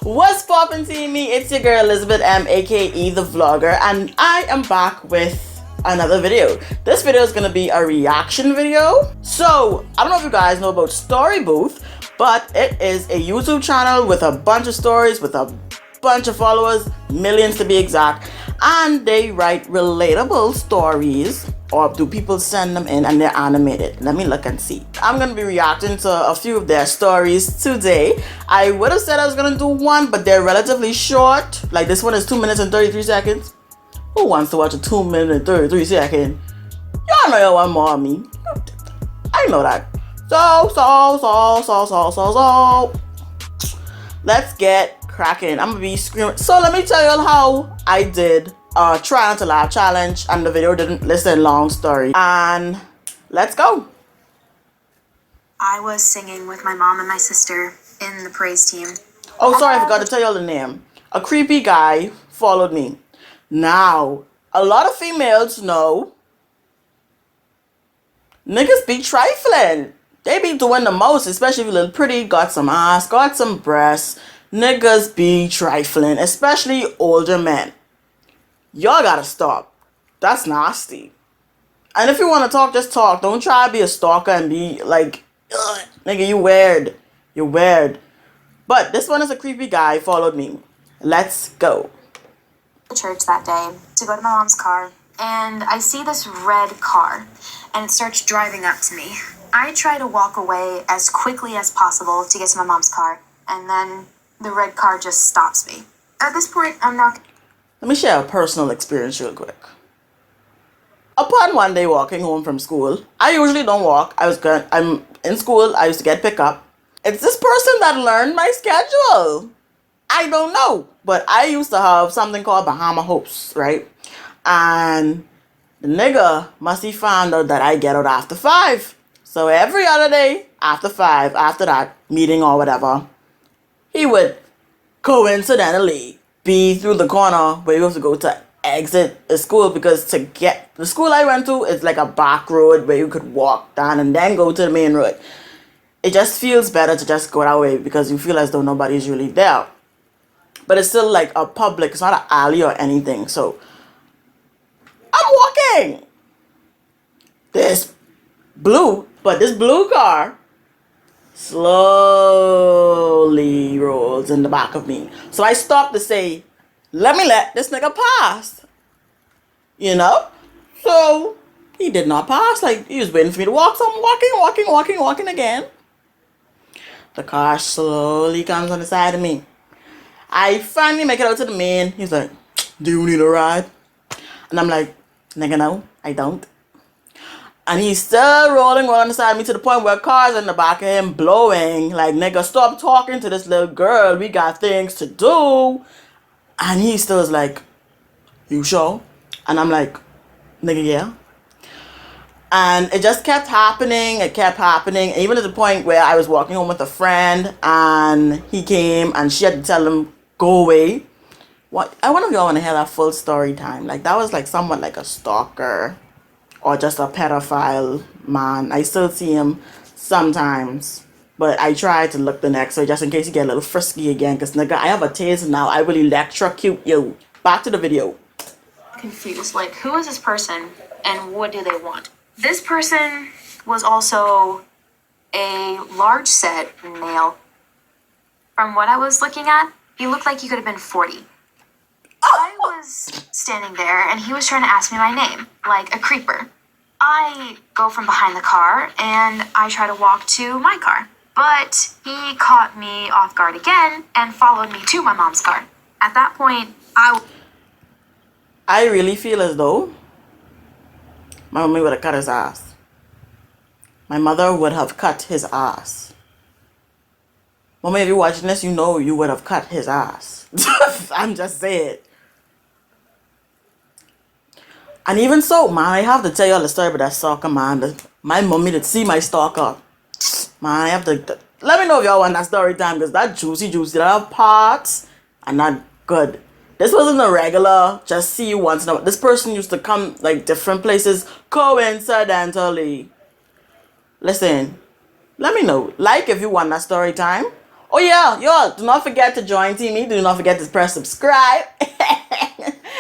What's poppin' to me? It's your girl Elizabeth M, aka the vlogger, and I am back with another video. This video is gonna be a reaction video. So I don't know if you guys know about Storybooth, but it is a YouTube channel with a bunch of stories, with a bunch of followers, millions to be exact, and they write relatable stories, or do people send them in and they're animated? Let me look and see. I'm gonna be reacting to a few of their stories today. I would have said I was gonna do one, but they're relatively short. Like this one is 2 minutes and 33 seconds. Who wants to watch a 2 minute and 33 second? Y'all know you want more of me. I know that. So let's get cracking. I'm gonna be screaming. So let me tell you all how I did try not to laugh challenge, and the video didn't listen, long story, and let's go. I was singing with my mom and my sister in the praise team. Oh, sorry, I forgot to tell you all the name. A creepy guy followed me. Now, a lot of females know niggas be trifling. They be doing the most, especially if you look pretty, got some ass, got some breasts. Niggas be trifling, especially older men. Y'all gotta stop. That's nasty. And if you want to talk, just talk. Don't try to be a stalker and be like, ugh, nigga, you weird. You're weird. But this one is a creepy guy, followed me. Let's go. Church that day to go to my mom's car, and I see this red car, and it starts driving up to me. I try to walk away as quickly as possible to get to my mom's car, and then the red car just stops me. At this point, I'm not... Let me share a personal experience real quick. Upon one day walking home from school, I usually don't walk. I'm in school, I used to get picked up. It's this person that learned my schedule. I don't know, but I used to have something called Bahama Hopes, right? And the nigga must have found out that I get out after 5. So every other day after 5, after that meeting or whatever, he would coincidentally be through the corner where you have to go to exit the school, because to get the school I went to is like a back road where you could walk down and then go to the main road. It just feels better to just go that way because you feel as though nobody's really there. But it's still like a public, it's not an alley or anything. So I'm walking. This blue car slowly rolls in the back of me. So I stopped to say, let me let this nigga pass. You know? So he did not pass. Like, he was waiting for me to walk. So I'm walking again. The car slowly comes on the side of me. I finally make it out to the main. He's like, do you need a ride? And I'm like, nigga, no, I don't. And he's still rolling on the side of me to the point where cars in the back of him blowing. Like, nigga, stop talking to this little girl. We got things to do. And he still is like, you sure? And I'm like, nigga, yeah. And it just kept happening. It kept happening. Even at the point where I was walking home with a friend and he came and she had to tell him, go away. What? I wonder if y'all want to hear that full story time. Like, that was like somewhat like a stalker or just a pedophile man. I still see him sometimes, but I try to look the next way just in case you get a little frisky again. Because, nigga, I have a taser now. I will electrocute you. Back to the video. Confused. Like, who is this person and what do they want? This person was also a large set male. From what I was looking at, he looked like he could have been 40. I was standing there and he was trying to ask me my name, like a creeper. I go from behind the car and I try to walk to my car. But he caught me off guard again and followed me to my mom's car. At that point, I really feel as though my mommy would have cut his ass. My mother would have cut his ass. Mommy, if you're watching this, you know you would have cut his ass. I'm just saying. And even so, man, I have to tell you all the story about that stalker, man. My mommy did see my stalker. Man, I have to... Let me know if y'all want that story time, because that juicy, that parts are not good. This wasn't a regular, just see you once in a while. This person used to come, like, different places coincidentally. Listen, let me know. Like if you want that story time. Oh yeah, y'all, do not forget to join Team Me. Do not forget to press subscribe.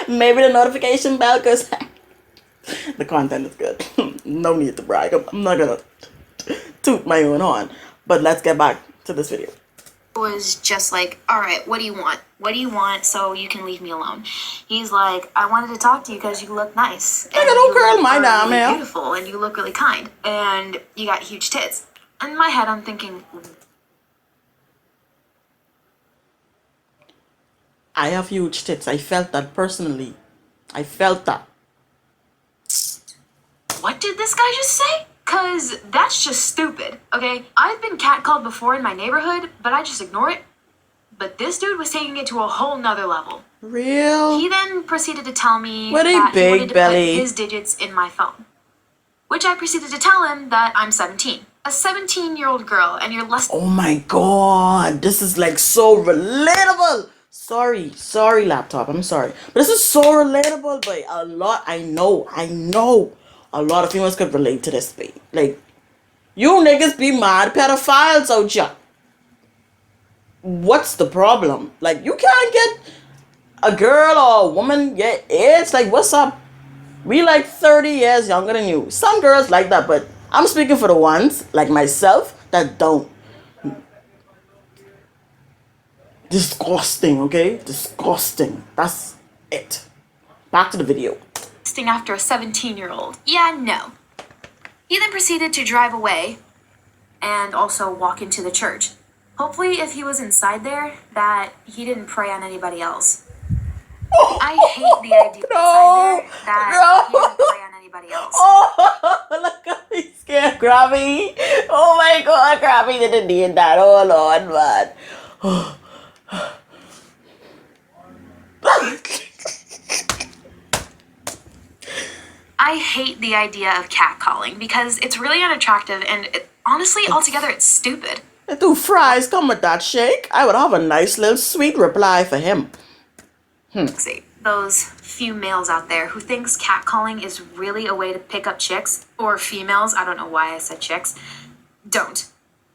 Maybe the notification bell, because the content is good. No need to brag. I'm not gonna toot my own horn. But let's get back to this video. Was just like, all right, what do you want? What do you want so you can leave me alone? He's like, I wanted to talk to you because you look nice. And don't curl my are damn really hair. beautiful, and you look really kind. And you got huge tits. In my head, I'm thinking, I have huge tits. I felt that personally. I felt that. what did this guy just say? Cause that's just stupid, okay? I've been catcalled before in my neighborhood, but I just ignore it. But this dude was taking it to a whole nother level. Real? He then proceeded to tell me What a that he big wanted to belly. put his digits in my phone. Which I proceeded to tell him that I'm 17. A 17-year-old girl, and you're less Oh my god. This is like so relatable. Sorry, laptop. I'm sorry. But this is so relatable, but a lot, I know. A lot of females could relate to this, babe. Like, you niggas be mad pedophiles out here. What's the problem? Like, you can't get a girl or a woman your age. Like, what's up? We like 30 years younger than you. Some girls like that, but I'm speaking for the ones, like myself, that don't. Disgusting, okay? Disgusting. That's it. Back to the video. lusting after a 17-year-old. Yeah, no. He then proceeded to drive away and also walk into the church. Hopefully, if he was inside there, that he didn't prey on anybody else. I hate the idea inside there that he didn't prey on anybody else. Oh, look at me scared, Grabby. Oh my god, Grabby didn't need that. Oh Lord, man. I hate the idea of catcalling because it's really unattractive and honestly, altogether, it's stupid. If two fries come with that shake, I would have a nice little sweet reply for him. See, those few males out there who thinks catcalling is really a way to pick up chicks, or females, I don't know why I said chicks, don't.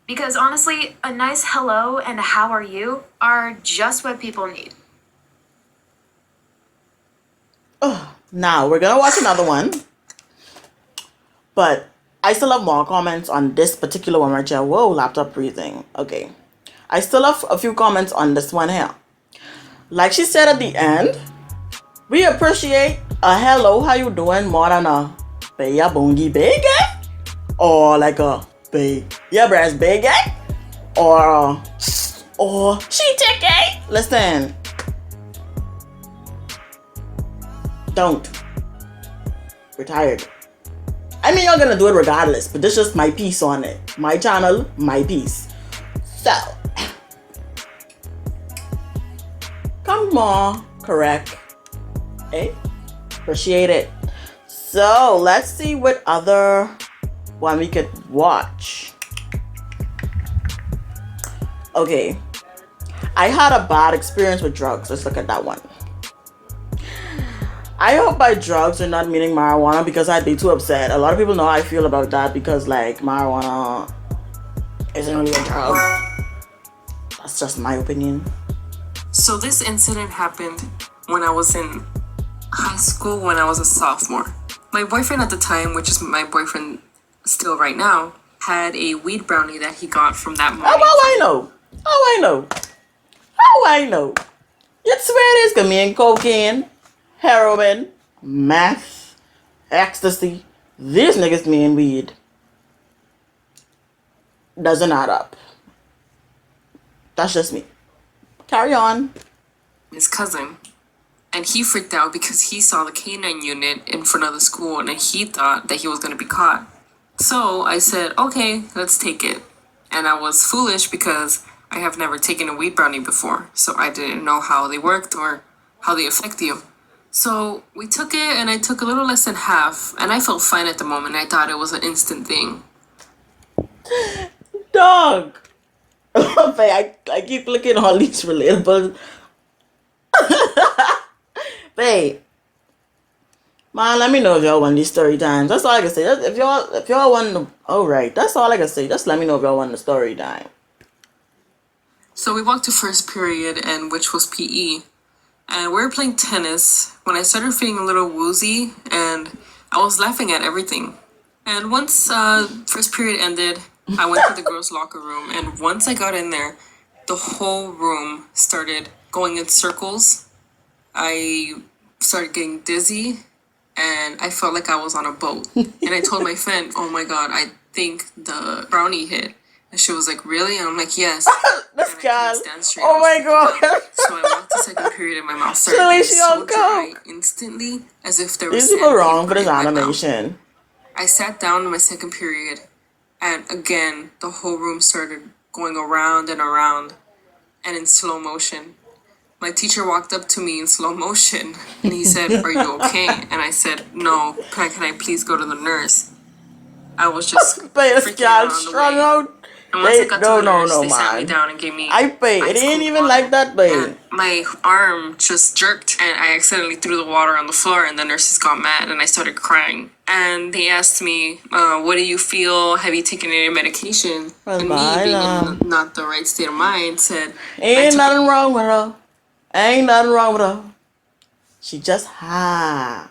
Because honestly, a nice hello and a how are you are just what people need. Now, we're gonna watch another one. But I still have more comments on this particular one right here. Whoa, laptop breathing. Okay. I still have a few comments on this one here. Like she said at the end, we appreciate a hello, how you doing, more than a beya bongi bege, or like a be ya brass bege, or she take. Listen, don't. Retired. I mean, you're gonna do it regardless, but this is just my piece on it. My channel, my piece. So, come on, correct. Hey, appreciate it. So, let's see what other one we could watch. Okay, I had a bad experience with drugs. Let's look at that one. I hope by drugs are not meaning marijuana, because I'd be too upset. A lot of people know how I feel about that, because like marijuana isn't really a drug. That's just my opinion. So this incident happened when I was in high school, when I was a sophomore. My boyfriend at the time, which is my boyfriend still right now, had a weed brownie that he got from that morning. How I know? You swear this could mean cocaine, heroin, meth, ecstasy. These niggas mean weed. Doesn't add up. That's just me. Carry on. His cousin. And he freaked out because he saw the canine unit in front of the school and he thought that he was going to be caught. So I said, okay, let's take it. And I was foolish because I have never taken a weed brownie before. So I didn't know how they worked or how they affect you. So we took it and I took a little less than half. And I felt fine at the moment. I thought it was an instant thing. Dog. I keep looking at all these relatable. Babe. Man, let me know if y'all want these story times. That's all I can say. If y'all want the, alright, that's all I can say. Just let me know if y'all want the story time. So we walked to first period, and which was PE. And we were playing tennis when I started feeling a little woozy, and I was laughing at everything. And once first period ended, I went to the girls' locker room, and once I got in there, the whole room started going in circles. I started getting dizzy, and I felt like I was on a boat. And I told my friend, "Oh my god, I think the brownie hit." And she was like, "Really?" And I'm like, "Yes." This And I girl. couldn't stand straight. Oh I was my sitting down. god. So I walked to second period, and my mouth started Surely getting she so on dry coke. instantly, as if there was These people wrong sandpaper for this in my mouth. animation. I sat down in my second period, and again, the whole room started going around and around, and in slow motion. My teacher walked up to me in slow motion, and he said, "Are you okay?" And I said, "No, can I please go to the nurse?" I was just But this freaking out girl on the strung way. out. And once I They got to no the no nurse, no they sat me man. down and gave me I pay. It ice ain't cold even water. like that, babe. And my arm just jerked, and I accidentally threw the water on the floor, and the nurses got mad, and I started crying. And they asked me, "What do you feel? Have you taken any medication?" Well, And me, being in not the right state of mind, said, Ain't took nothing wrong with her. Ain't nothing wrong with her. She just high.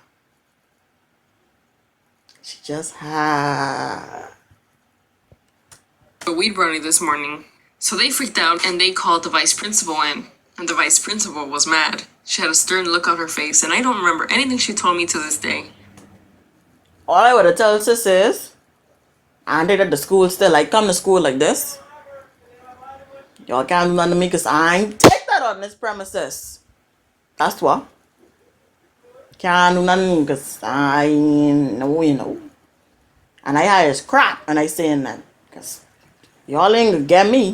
She just high. a weed brownie this morning. So they freaked out, and they called the vice principal in. And the vice principal was mad. She had a stern look on her face, and I don't remember anything she told me to this day. All I would have told sis is, and they at the school still like come to school like this. Y'all can't do nothing to me because I ain't take that on this premises. That's what. Can't do nothing because I know, you know. And I hire his crap and I saying that. Because y'all ain't gonna get me.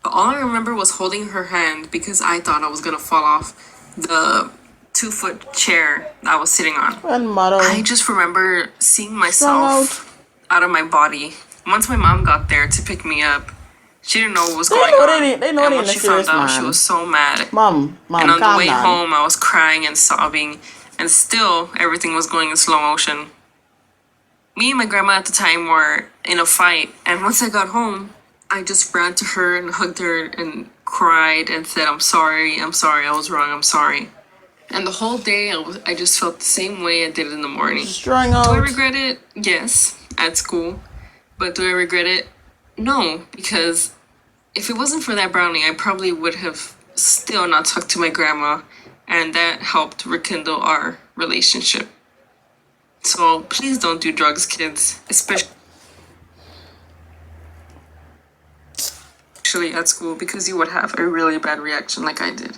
But all I remember was holding her hand because I thought I was gonna fall off the 2-foot chair I was sitting on. And mother. I just remember seeing Strung myself out of my body. Once my mom got there to pick me up, she didn't know what was They going know on. they know And they when in a she found serious out, she man. was so mad. Mom, And on the calm way down. home, I was crying and sobbing, and still everything was going in slow motion. Me and my grandma at the time were in a fight, and once I got home, I just ran to her and hugged her and cried and said, I'm sorry, I was wrong, I'm sorry." And the whole day, I just felt the same way I did in the morning. Strung Do I out. regret it? Yes, at school. But do I regret it? No, because if it wasn't for that brownie, I probably would have still not talked to my grandma, and that helped rekindle our relationship. So please don't do drugs, kids, especially at school, because you would have a really bad reaction like I did.